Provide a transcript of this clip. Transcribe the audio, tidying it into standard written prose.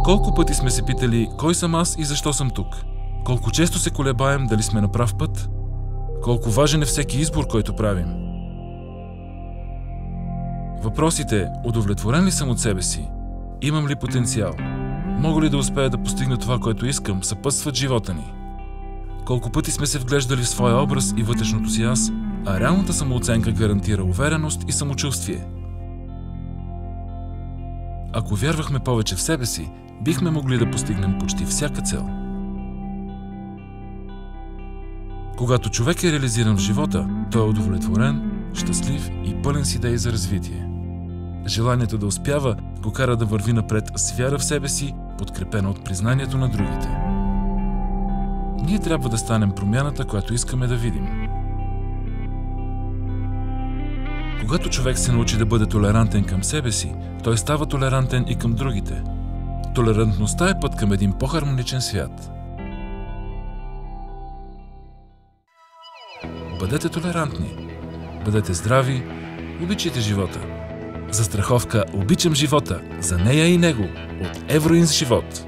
Колко пъти сме се питали кой съм аз и защо съм тук? Колко често се колебаем дали сме на прав път? Колко важен е всеки избор, който правим? Въпросите: удовлетворен ли съм от себе си? Имам ли потенциал? Мога ли да успея да постигна това, което искам, съпътстват живота ни? Колко пъти сме се вглеждали в своя образ и вътрешното си аз, а реалната самооценка гарантира увереност и самочувствие? Ако вярвахме повече в себе си, бихме могли да постигнем почти всяка цел. Когато човек е реализиран в живота, той е удовлетворен, щастлив и пълен с идеи за развитие. Желанието да успява го кара да върви напред с вяра в себе си, подкрепена от признанието на другите. Ние трябва да станем промяната, която искаме да видим. Когато човек се научи да бъде толерантен към себе си, той става толерантен и към другите. Толерантността е път към един по-хармоничен свят. Бъдете толерантни, бъдете здрави, обичайте живота. Застраховка "Обичам живота" за нея и него от Евроинс Живот.